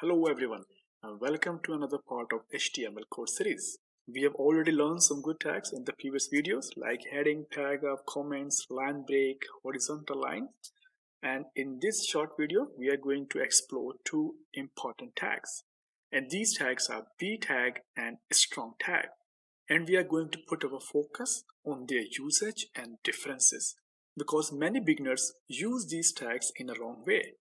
Hello everyone and welcome to another part of HTML code series. We have already learned some good tags in the previous videos like heading, paragraph, comments, line break, horizontal line, and in this short video we are going to explore two important tags, and these tags are b tag and strong tag, and we are going to put our focus on their usage and differences because many beginners use these tags in a wrong way.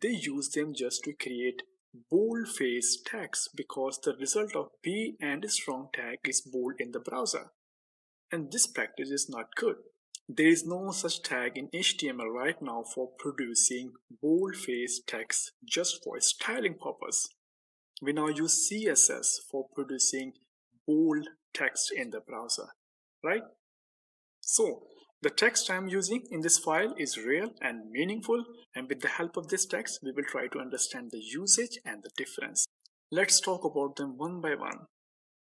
They use them just to create bold-face text because the result of B and strong tag is bold in the browser. And this practice is not good. There is no such tag in HTML right now for producing bold-face text just for styling purpose. We now use CSS for producing bold text in the browser, right? So the text I'm using in this file is real and meaningful, and with the help of this text, we will try to understand the usage and the difference. Let's talk about them one by one.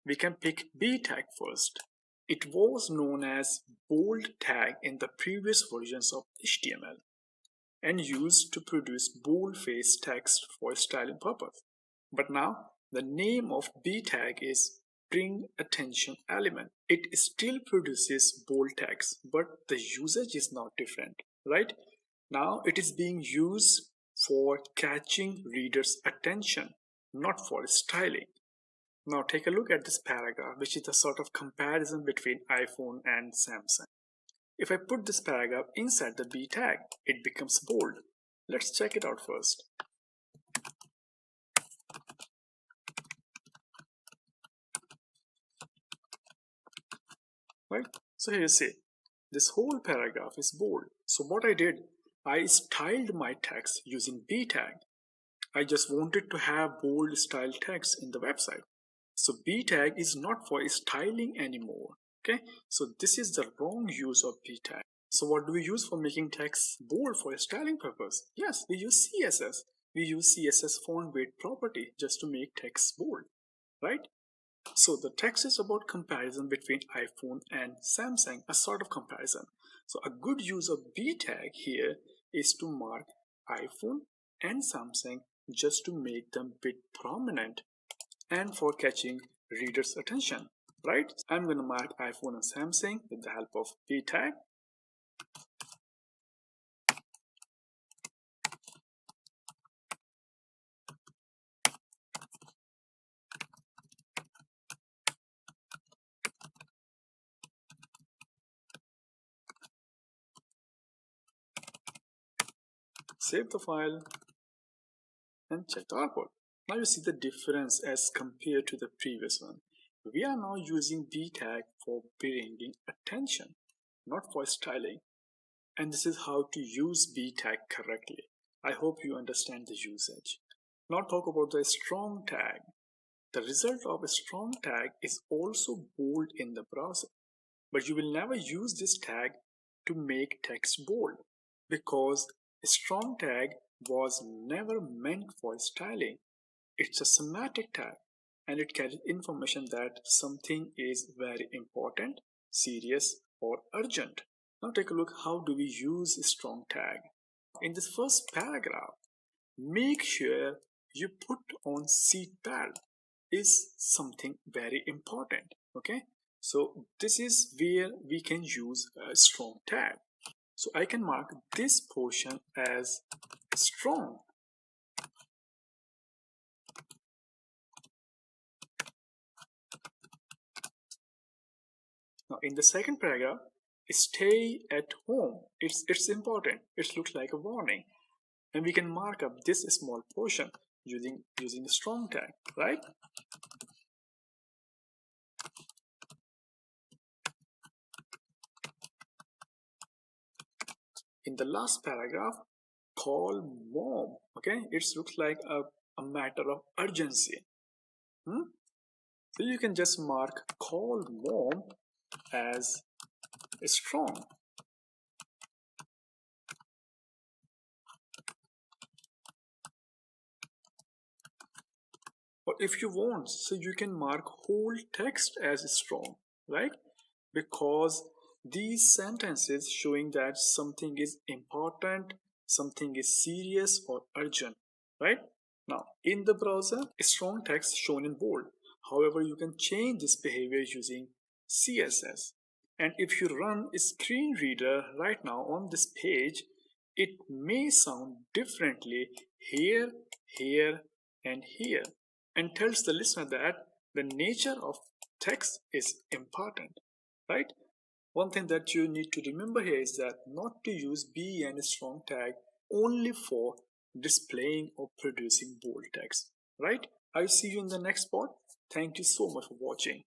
We can pick B tag first. It was known as bold tag in the previous versions of HTML and used to produce bold-face text for styling purpose. But now the name of B tag is bring attention element. It still produces bold text, but the usage is not different, right? Now it is being used for catching readers' attention, not for styling. Now take a look at this paragraph, which is a sort of comparison between iPhone and Samsung. If I put this paragraph inside the B tag, it becomes bold. Let's check it out first. Right? So here you see, this whole paragraph is bold. So what I did, I styled my text using B tag. I just wanted to have bold style text in the website. So B tag is not for styling anymore. Okay, so this is the wrong use of B tag. So what do we use for making text bold for styling purpose? Yes, we use CSS. We use CSS font weight property just to make text bold, right? So the text is about comparison between iPhone and Samsung, a sort of comparison. So a good use of B tag here is to mark iPhone and Samsung just to make them bit prominent and for catching readers' attention, right? I'm going to mark iPhone and Samsung with the help of B tag. Save the file and check the output. Now you see the difference as compared to the previous one. We are now using B tag for bringing attention, not for styling. And this is how to use B tag correctly. I hope you understand the usage. Now talk about the strong tag. The result of a strong tag is also bold in the browser, but you will never use this tag to make text bold because a strong tag was never meant for styling. It's a semantic tag and it carries information that something is very important, serious, or urgent. Now take a look, how do we use a strong tag? In this first paragraph, make sure you put on seatbelt is something very important. Okay, so this is where we can use a strong tag. So I can mark this portion as strong. Now in the second paragraph, stay at home. It's important. It looks like a warning. And we can mark up this small portion using the strong tag, right? In the last paragraph, call mom. Okay, it looks like a matter of urgency. So you can just mark call mom as strong. Or if you want, so you can mark whole text as strong, right? Because these sentences showing that something is important, something is serious or urgent, right? Now, in the browser, strong text shown in bold. However, you can change this behavior using CSS. And if you run a screen reader right now on this page, it may sound differently here, here, and here, and tells the listener that the nature of text is important, right? One thing that you need to remember here is that not to use B and strong tag only for displaying or producing bold text, right? I'll see you in the next part. Thank you so much for watching.